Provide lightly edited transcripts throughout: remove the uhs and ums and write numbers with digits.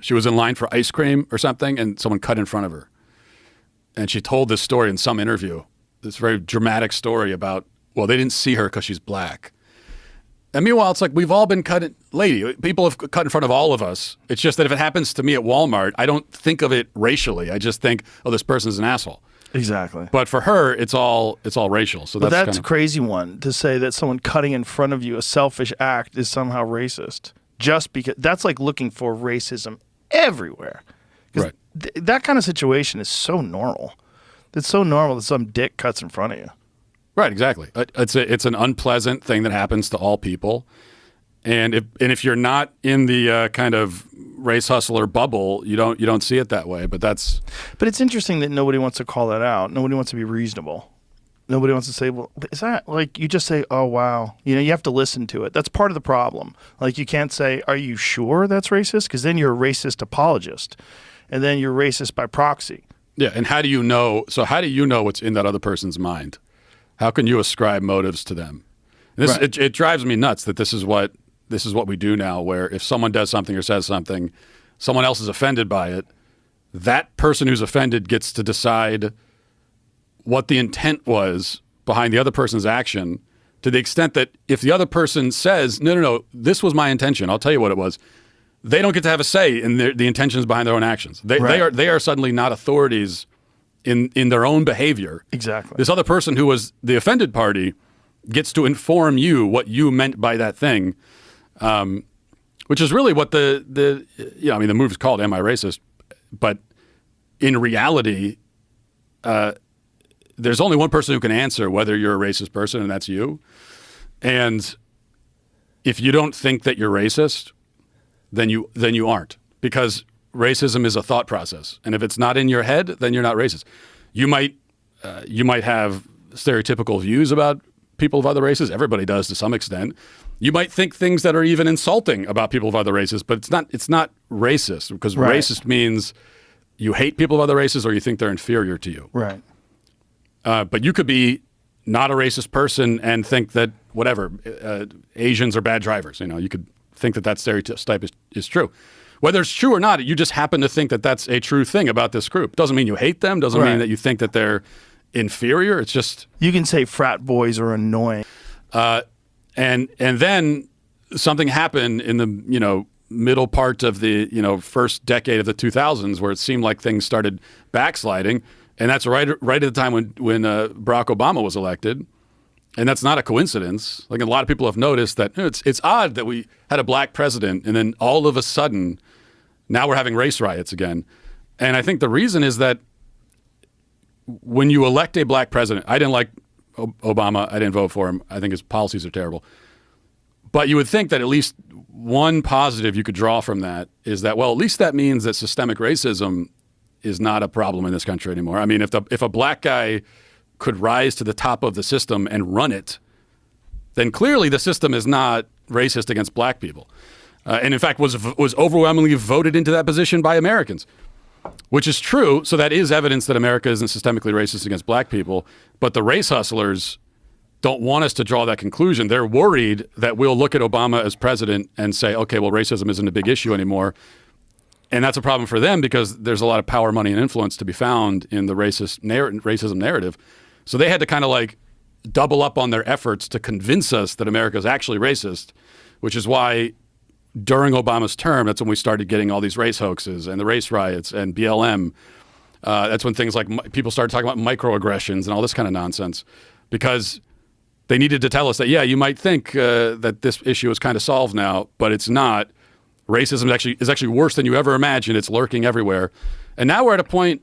She was in line for ice cream or something, and someone cut in front of her. And she told this story in some interview, this very dramatic story about, well, they didn't see her because she's black. And meanwhile, it's like we've all been cut in, lady, people have cut in front of all of us. It's just that if it happens to me at Walmart, I don't think of it racially. I just think, oh, this person's an asshole. Exactly. But for her, it's all racial. So that's kind of a crazy one to say that someone cutting in front of you, a selfish act, is somehow racist. Just because that's like looking for racism everywhere. Right. That kind of situation is so normal. It's so normal that some dick cuts in front of you. Right, exactly. It's an unpleasant thing that happens to all people, and if you're not in the kind of race hustler bubble, you don't see it that way. But it's interesting that nobody wants to call that out. Nobody wants to be reasonable. Nobody wants to say, well, is that like you just say, oh wow, you have to listen to it. That's part of the problem. Like you can't say, are you sure that's racist? Because then you're a racist apologist, and then you're racist by proxy. Yeah, and how do you know? So how do you know what's in that other person's mind? How can you ascribe motives to them? It drives me nuts that this is what we do now, where if someone does something or says something, someone else is offended by it, that person who's offended gets to decide what the intent was behind the other person's action, to the extent that if the other person says, no, this was my intention, I'll tell you what it was, they don't get to have a say in the intentions behind their own actions. They are suddenly not authorities in their own behavior. Exactly. This other person who was the offended party gets to inform you what you meant by that thing, which is really what the movie's called Am I Racist? But in reality, there's only one person who can answer whether you're a racist person, and that's you. And if you don't think that you're racist, then you aren't, because racism is a thought process, and if it's not in your head, then you're not racist. You might have stereotypical views about people of other races. Everybody does to some extent. You might think things that are even insulting about people of other races, but it's not racist, because racist means you hate people of other races or you think they're inferior to you. Right. But you could be not a racist person and think that whatever Asians are bad drivers. You could think that stereotype is true. Whether it's true or not, you just happen to think that that's a true thing about this group. Doesn't mean you hate them. Doesn't mean that you think that they're inferior. It's just you can say frat boys are annoying. And then something happened in the middle part of the first decade of the 2000s where it seemed like things started backsliding, and that's right at the time when Barack Obama was elected. And that's not a coincidence. Like, a lot of people have noticed that it's odd that we had a black president, and then all of a sudden, now we're having race riots again. And I think the reason is that when you elect a black president, I didn't like Obama. I didn't vote for him. I think his policies are terrible. But you would think that at least one positive you could draw from that is that, well, at least that means that systemic racism is not a problem in this country anymore. I mean, if a black guy could rise to the top of the system and run it, then clearly the system is not racist against black people. And in fact, was overwhelmingly voted into that position by Americans, which is true. So that is evidence that America isn't systemically racist against black people. But the race hustlers don't want us to draw that conclusion. They're worried that we'll look at Obama as president and say, okay, well, racism isn't a big issue anymore. And that's a problem for them because there's a lot of power, money, and influence to be found in the racism narrative. So they had to kind of like double up on their efforts to convince us that America is actually racist, which is why during Obama's term, that's when we started getting all these race hoaxes and the race riots and BLM. That's when things like people started talking about microaggressions and all this kind of nonsense, because they needed to tell us that, yeah, you might think that this issue is kind of solved now, but it's not. Racism is actually worse than you ever imagined. It's lurking everywhere. And now we're at a point.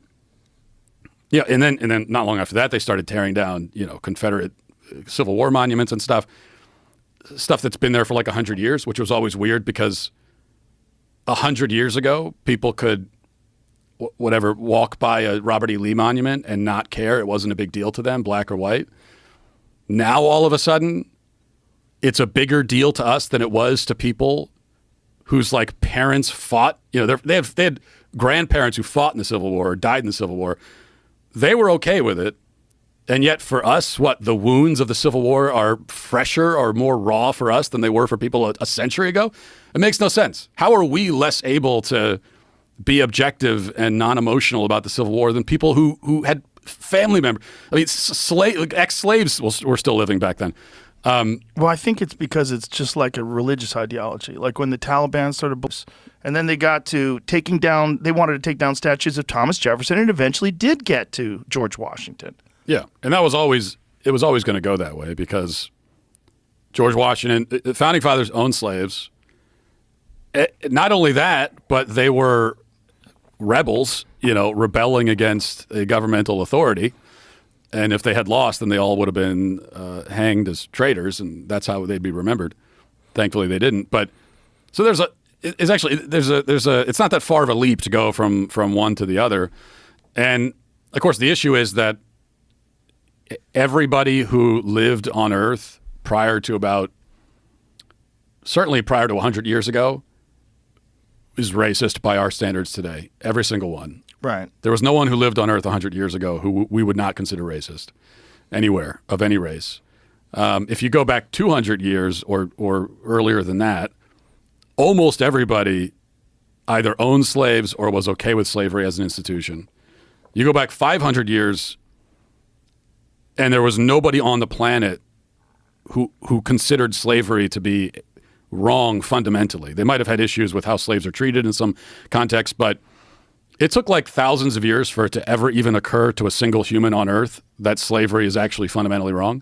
Yeah, and then not long after that, they started tearing down, Confederate Civil War monuments and stuff that's been there for like 100 years, which was always weird because 100 years ago, people could, walk by a Robert E. Lee monument and not care. It wasn't a big deal to them, black or white. Now, all of a sudden, it's a bigger deal to us than it was to people whose like parents fought. They had grandparents who fought in the Civil War or died in the Civil War. They were okay with it. And yet for us, the wounds of the Civil War are fresher or more raw for us than they were for people a century ago? It makes no sense. How are we less able to be objective and non-emotional about the Civil War than people who had family members. I mean, ex-slaves were still living back then. Well, I think it's because it's just like a religious ideology. Like when the Taliban started, and then they got to they wanted to take down statues of Thomas Jefferson, and eventually did get to George Washington. Yeah, and it was always going to go that way because George Washington, the founding fathers owned slaves. Not only that, but they were rebels, rebelling against a governmental authority. And if they had lost, then they all would have been hanged as traitors, and that's how they'd be remembered. Thankfully, they didn't. But so it's not that far of a leap to go from one to the other. And of course, the issue is that everybody who lived on Earth certainly prior to 100 years ago, is racist by our standards today. Every single one. Right. There was no one who lived on Earth 100 years ago who we would not consider racist anywhere of any race. If you go back 200 years or earlier than that, almost everybody either owned slaves or was okay with slavery as an institution. You go back 500 years, and there was nobody on the planet who considered slavery to be wrong fundamentally. They might have had issues with how slaves are treated in some contexts, but it took like thousands of years for it to ever even occur to a single human on Earth that slavery is actually fundamentally wrong,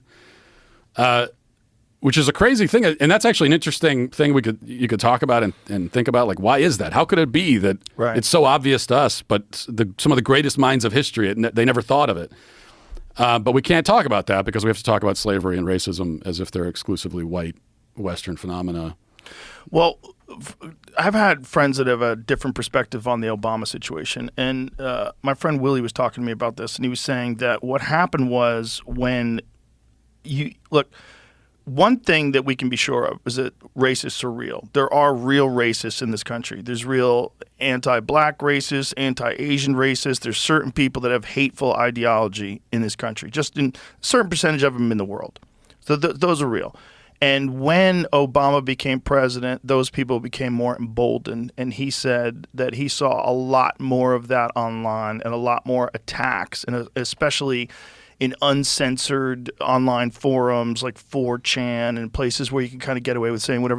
which is a crazy thing. And that's actually an interesting thing you could talk about and think about, like, why is that? How could it be that it's so obvious to us, but some of the greatest minds of history, they never thought of it. But we can't talk about that because we have to talk about slavery and racism as if they're exclusively white Western phenomena. Well, I've had friends that have a different perspective on the Obama situation. And my friend Willie was talking to me about this, and he was saying that what happened was when one thing that we can be sure of is that racists are real. There are real racists in this country. There's real anti-black racists, anti-Asian racists. There's certain people that have hateful ideology in this country, just in a certain percentage of them in the world. So those are real. And when Obama became president, those people became more emboldened. And he said that he saw a lot more of that online and a lot more attacks, and especially in uncensored online forums like 4chan and places where you can kind of get away with saying whatever